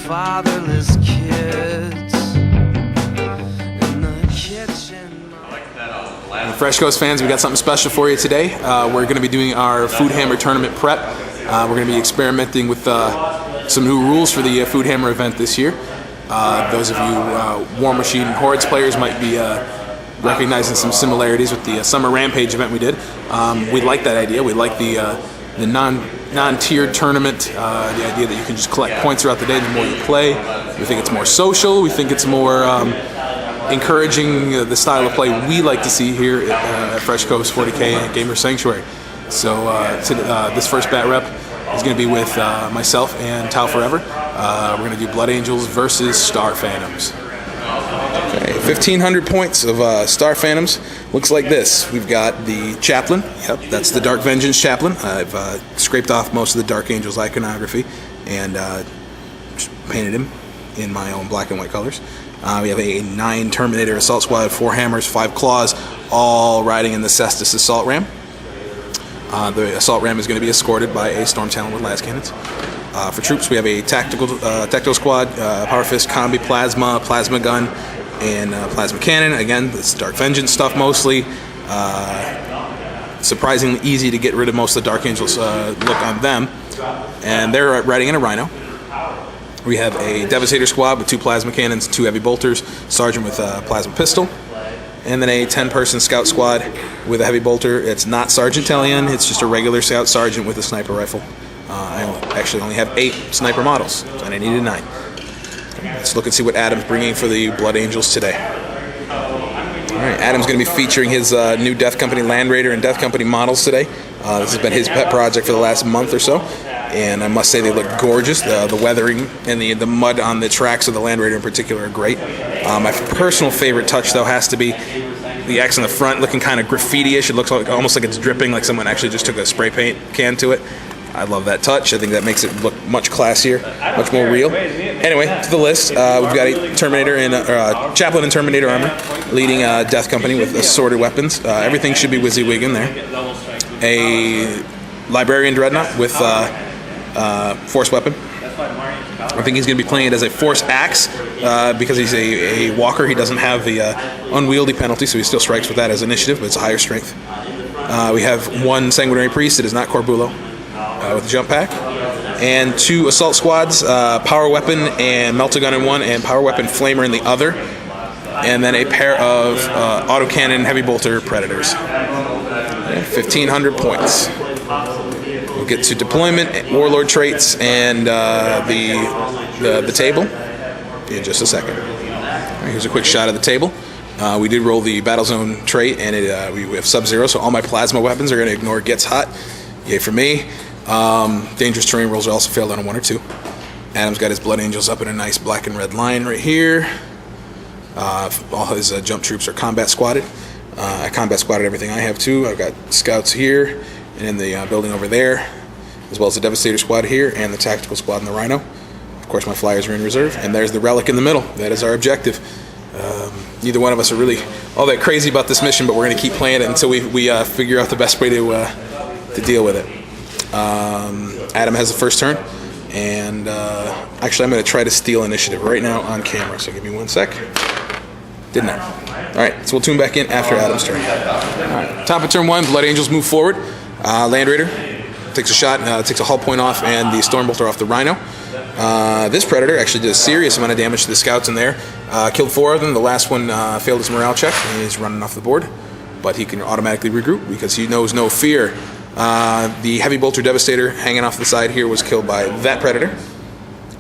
fatherless kids in the kitchen. Fresh Coast fans, we got something special for you today. We're going to be doing our Food Hammer tournament prep. We're going to be experimenting with some new rules for the Food Hammer event this year. Those of you War Machine Hordes players might be recognizing some similarities with the Summer Rampage event we did. We like that idea. We like the non-tiered tournament, the idea that you can just collect points throughout the day the more you play. We think it's more social. We think it's more encouraging the style of play we like to see here at Fresh Coast 40K and Gamer Sanctuary. So this first bat rep is going to be with myself and Tau Forever. We're going to do Blood Angels versus Star Phantoms. Okay, 1,500 points of Star Phantoms. Looks like this. We've got the Chaplain. Yep, that's the Dark Vengeance Chaplain. I've scraped off most of the Dark Angels iconography and painted him in my own black and white colors. We have a 9 Terminator Assault Squad, 4 Hammers, 5 Claws, all riding in the Cestus Assault Ram. The Assault Ram is going to be escorted by a Storm Talon with las cannons. For troops, we have a Tactical Squad, Power Fist, Combi, Plasma Gun, and Plasma Cannon. Again, this Dark Vengeance stuff mostly. Surprisingly easy to get rid of most of the Dark Angels look on them. And they're riding in a Rhino. We have a Devastator Squad with 2 Plasma Cannons, 2 Heavy Bolters, Sergeant with a Plasma Pistol, and then a 10-person Scout Squad with a Heavy Bolter. It's not Sergeant Talion, it's just a regular Scout Sergeant with a Sniper Rifle. I actually only have 8 Sniper models, and I needed 9. Let's look and see what Adam's bringing for the Blood Angels today. Alright, Adam's going to be featuring his new Death Company Land Raider and Death Company models today. This has been his pet project for the last month or so, and I must say they look gorgeous. The weathering and the mud on the tracks of the Land Raider in particular are great. My personal favorite touch, though, has to be the X in the front looking kind of graffiti-ish. It looks almost like it's dripping, like someone actually just took a spray paint can to it. I love that touch. I think that makes it look much classier, much more real. Anyway, to the list, we've got a Terminator and Chaplain in Terminator armor, leading Death Company with assorted weapons. Everything should be WYSIWYG in there. A Librarian Dreadnought with Force Weapon. I think he's going to be playing it as a Force Axe because he's a Walker. He doesn't have the unwieldy penalty, so he still strikes with that as initiative, but it's a higher strength. We have 1 Sanguinary Priest. It is not Corbulo. With the jump pack, and 2 assault squads, power weapon and melta gun in one, and power weapon flamer in the other, and then a pair of autocannon heavy bolter predators. 1,500 points. We'll get to deployment, warlord traits, and the table in just a second. Right, here's a quick shot of the table. We did roll the battle zone trait, and we have Sub-Zero, so all my plasma weapons are going to ignore Gets Hot. Yay for me. Dangerous terrain rolls also failed on a 1 or 2. Adam's got his Blood Angels up in a nice black and red line right here. All his jump troops are combat squatted. I combat squatted everything I have too. I've got scouts here and in the building over there, as well as the Devastator squad here and the Tactical squad and the Rhino. Of course, my flyers are in reserve, and there's the relic in the middle. That is our objective. Neither one of us are really all that crazy about this mission, but we're going to keep playing it until we figure out the best way to deal with it. Adam has the first turn, and actually I'm going to try to steal initiative right now on camera, so give me 1 sec. Didn't I? Alright, so we'll tune back in after Adam's turn. Alright, top of turn 1, Blood Angels move forward. Land Raider takes a shot, takes a hull point off, and the Storm Bolter off the Rhino. This Predator actually did a serious amount of damage to the scouts in there. Killed 4 of them. The last one failed his morale check, and he's running off the board. But he can automatically regroup because he knows no fear. The Heavy Bolter Devastator hanging off the side here was killed by that Predator,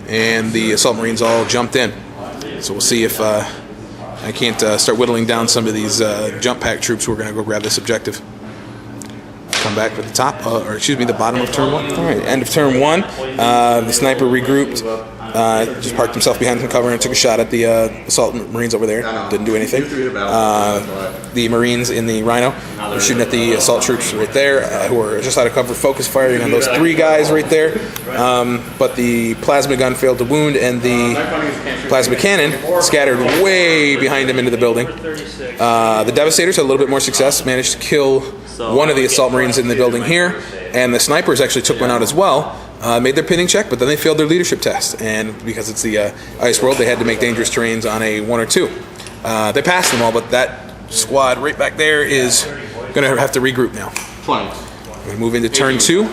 and the Assault Marines all jumped in. So we'll see if I can't start whittling down some of these jump pack troops who are going to go grab this objective. Come back to the top, the bottom of turn 1. All right, end of turn 1. The sniper regrouped, just parked himself behind some cover and took a shot at the assault Marines over there. Didn't do anything. The Marines in the Rhino were shooting at the assault troops right there, who were just out of cover, focus firing on those 3 guys right there. But the plasma gun failed to wound, and the plasma cannon scattered way behind him into the building. The Devastators had a little bit more success, managed to kill one of the assault Marines in the building here, and the snipers actually took one out as well. made their pinning check, but then they failed their leadership test. And because it's the ice world, they had to make dangerous terrains on a 1 or 2. They passed them all, but that squad right back there is going to have to regroup now. 20. I'm going to move into turn 2.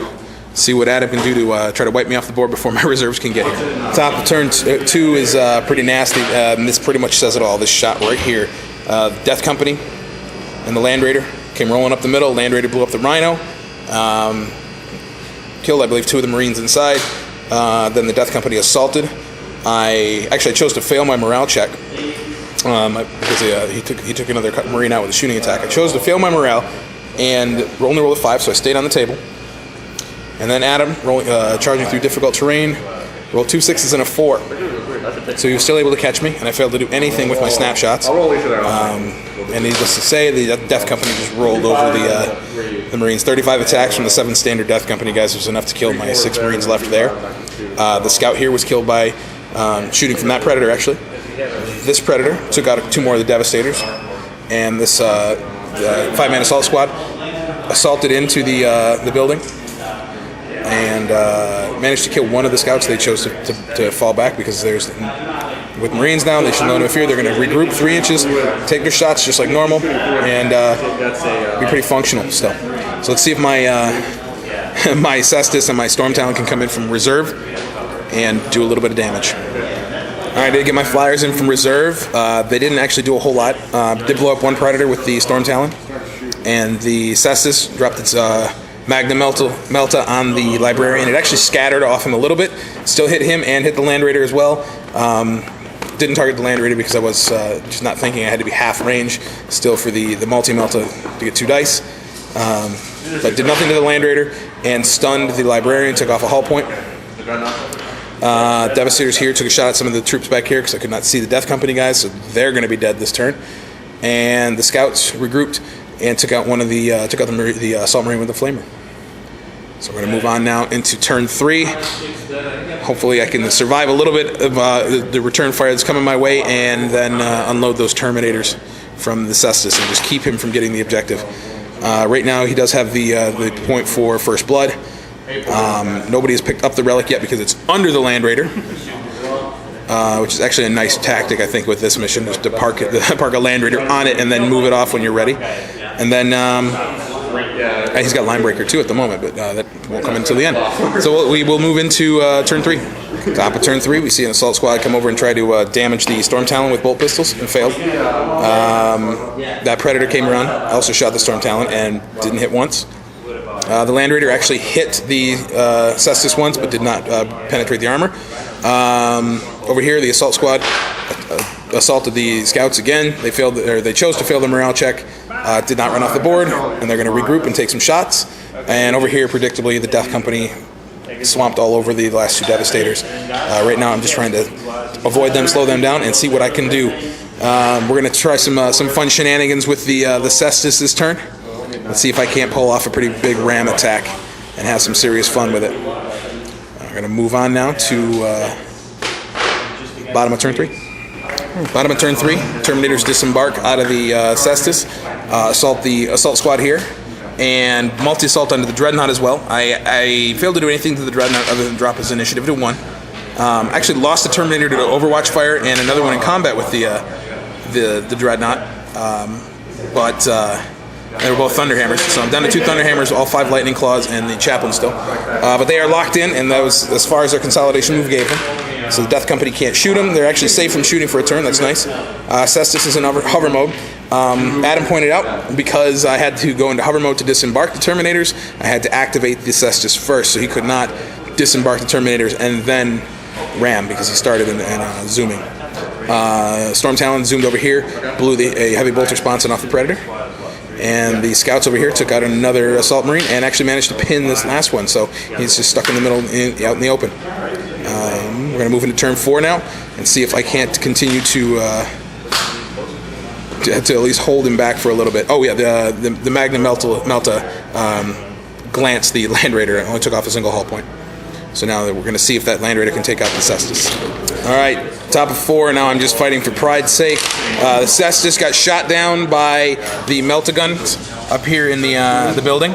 See what Adam can do to try to wipe me off the board before my reserves can get here. Top of turn 2 is pretty nasty. This pretty much says it all. This shot right here. Death Company and the Land Raider came rolling up the middle. Land Raider blew up the Rhino. Killed, I believe, 2 of the Marines inside. Then the Death Company assaulted. I chose to fail my morale check because he took another Marine out with a shooting attack. I chose to fail my morale and only rolled a 5, so I stayed on the table. And then Adam, charging through difficult terrain, rolled 2 6s and a 4. So he was still able to catch me, and I failed to do anything with my snapshots. And needless to say, the Death Company just rolled over the Marines. 35 attacks from the 7 standard Death Company guys was enough to kill my 6 Marines left there. The scout here was killed by shooting from that Predator, actually. This Predator took out 2 more of the Devastators. And this 5-man assault squad assaulted into the building and managed to kill 1 of the scouts. They chose to fall back because with Marines now, they should know no fear. They're going to regroup 3 inches, take their shots just like normal, and be pretty functional still. So let's see if my my Cestus and my Storm Talon can come in from reserve and do a little bit of damage. All right, I did get my flyers in from reserve. They didn't actually do a whole lot. Did blow up 1 Predator with the Storm Talon, and the Cestus dropped its Magnum Melta on the Librarian. It actually scattered off him a little bit. Still hit him and hit the Land Raider as well. Didn't target the Land Raider because I was just not thinking I had to be half range still for the multi-Melta to get 2 dice. But did nothing to the Land Raider and stunned the Librarian, took off a hull point. Devastators here took a shot at some of the troops back here because I could not see the Death Company guys, so they're going to be dead this turn. And the scouts regrouped and took out the Assault Marine with the Flamer. So we're going to move on now into turn 3. Hopefully I can survive a little bit of the return fire that's coming my way, and then unload those Terminators from the Cestus and just keep him from getting the objective. Right now he does have the point for First Blood. Nobody has picked up the relic yet because it's under the Land Raider, which is actually a nice tactic, I think, with this mission, is to park a Land Raider on it and then move it off when you're ready. And then he's got Linebreaker too at the moment, but that won't come until the end. So we will move into turn 3. Top of turn 3, we see an assault squad come over and try to damage the Storm Talon with bolt pistols and failed. That Predator came around, also shot the Storm Talon and didn't hit once. The Land Raider actually hit the Cestus once, but did not penetrate the armor. Over here, the assault squad assaulted the scouts again. They chose to fail the morale check. Did not run off the board, and they're going to regroup and take some shots. And over here, predictably, the Death Company swamped all over the last 2 Devastators. Right now, I'm just trying to avoid them, slow them down, and see what I can do. We're going to try some fun shenanigans with the Cestus this turn. Let's see if I can't pull off a pretty big ram attack and have some serious fun with it. I'm going to move on now to bottom of turn 3. Bottom of turn 3, Terminators disembark out of the Cestus, assault the assault squad here, and multi-assault onto the Dreadnought as well. I failed to do anything to the Dreadnought other than drop his initiative to 1. Actually lost the Terminator to Overwatch fire and another one in combat with the Dreadnought, but they were both Thunderhammers, so I'm down to 2 Thunderhammers, all 5 Lightning Claws, and the Chaplain still. But they are locked in, and that was as far as their consolidation move gave them. So the Death Company can't shoot them. They're actually safe from shooting for a turn. That's nice. Cestus is in hover mode. Adam pointed out, because I had to go into hover mode to disembark the Terminators, I had to activate the Cestus first, so he could not disembark the Terminators and then ram, because he started in zooming. Storm Talon zoomed over here, blew a heavy bolt response off the Predator. And the scouts over here took out another Assault Marine and actually managed to pin this last one. So he's just stuck in the middle, out in the open. We're going to move into turn 4 now and see if I can't continue to at least hold him back for a little bit. Oh yeah, the Magnum Melta glanced the Land Raider and only took off a single hull point. So now we're going to see if that Land Raider can take out the Cestus. All right, top of 4. Now I'm just fighting for pride's sake. The Cestus got shot down by the Melta guns up here in the building.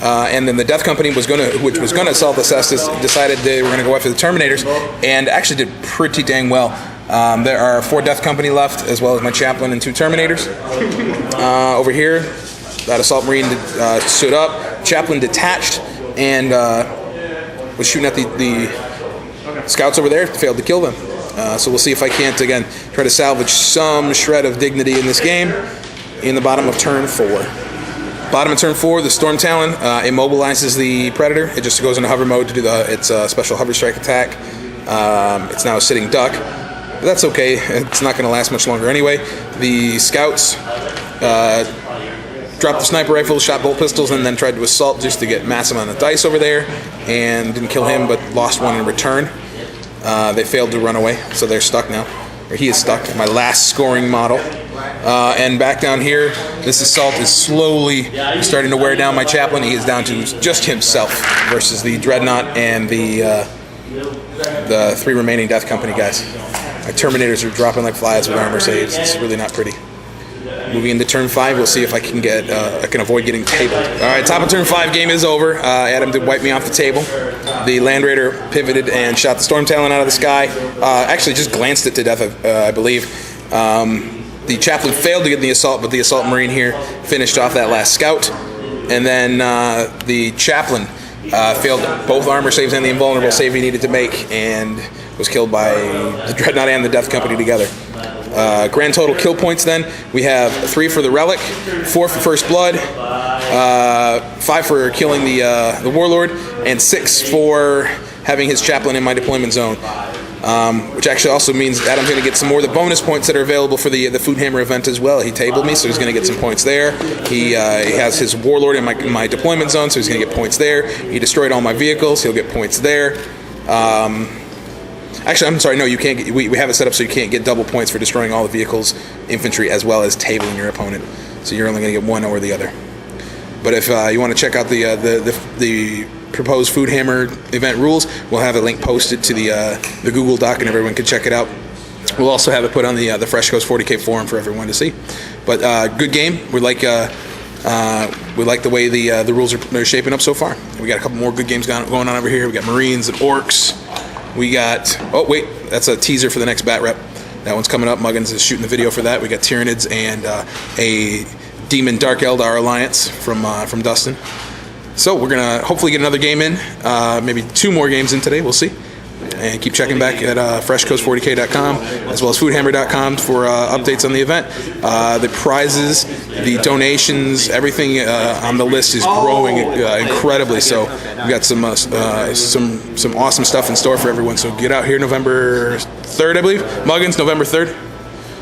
And then the Death Company which was gonna assault the Cestus, decided they were gonna go after the Terminators, and actually did pretty dang well. There are 4 Death Company left, as well as my Chaplain and 2 Terminators. Over here, that Assault Marine stood up. Chaplain detached and was shooting at the scouts over there. Failed to kill them. So we'll see if I can't, again, try to salvage some shred of dignity in this game in the bottom of turn 4. Bottom of turn 4, the Storm Talon immobilizes the Predator. It just goes into hover mode to do its special hover strike attack. It's now a sitting duck. But that's okay. It's not going to last much longer anyway. The scouts dropped the sniper rifle, shot bolt pistols, and then tried to assault just to get massive amount of dice over there, and didn't kill him, but lost one in return. They failed to run away, so they're stuck now. Or he is stuck. My last scoring model. And back down here, this assault is slowly starting to wear down my Chaplain. He is down to just himself versus the Dreadnought and the 3 remaining Death Company guys. My Terminators are dropping like flies with armor saves. It's really not pretty. Moving into turn 5, we'll see if I can avoid getting tabled. All right, top of turn 5, game is over. Adam did wipe me off the table. The Land Raider pivoted and shot the Storm Talon out of the sky. Actually, just glanced it to death, I believe. The Chaplain failed to get the assault, but the Assault Marine here finished off that last scout. And then the Chaplain failed both armor saves and the invulnerable save he needed to make, and was killed by the Dreadnought and the Death Company together. Grand total kill points then, we have 3 for the Relic, 4 for First Blood, 5 for killing the Warlord, and 6 for having his Chaplain in my deployment zone. Which actually also means Adam's going to get some more of the bonus points that are available for the Food Hammer event as well. He tabled me, so he's going to get some points there. He has his Warlord in my deployment zone, so he's going to get points there. He destroyed all my vehicles, he'll get points there. Actually, I'm sorry, no, you can't get, we have it set up so you can't get double points for destroying all the vehicles, infantry, as well as tabling your opponent. So you're only going to get one or the other. But if you want to check out the proposed Food Hammer event rules, we'll have a link posted to the Google Doc, and everyone can check it out. We'll also have it put on the Fresh Coast 40K forum for everyone to see. But good game. We like the way the rules are shaping up so far. We got a couple more good games going on over here. We got Marines and Orcs. We got, oh wait, that's a teaser for the next Bat Rep. That one's coming up. Muggins is shooting the video for that. We got Tyranids and a Demon Dark Eldar Alliance from Dustin. So we're gonna hopefully get another game in, maybe 2 more games in today. We'll see. And keep checking back at freshcoast40k.com as well as foodhammer.com for updates on the event. The prizes, the donations, everything on the list is growing incredibly. So we've got some awesome stuff in store for everyone. So get out here November 3rd, I believe. Muggins, November 3rd.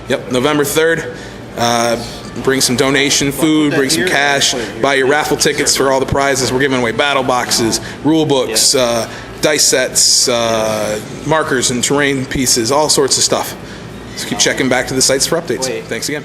Yep, November 3rd. Bring some donation food, bring some cash, buy your raffle tickets for all the prizes. We're giving away battle boxes, rule books, dice sets, markers and terrain pieces, all sorts of stuff. So keep checking back to the sites for updates. Thanks again.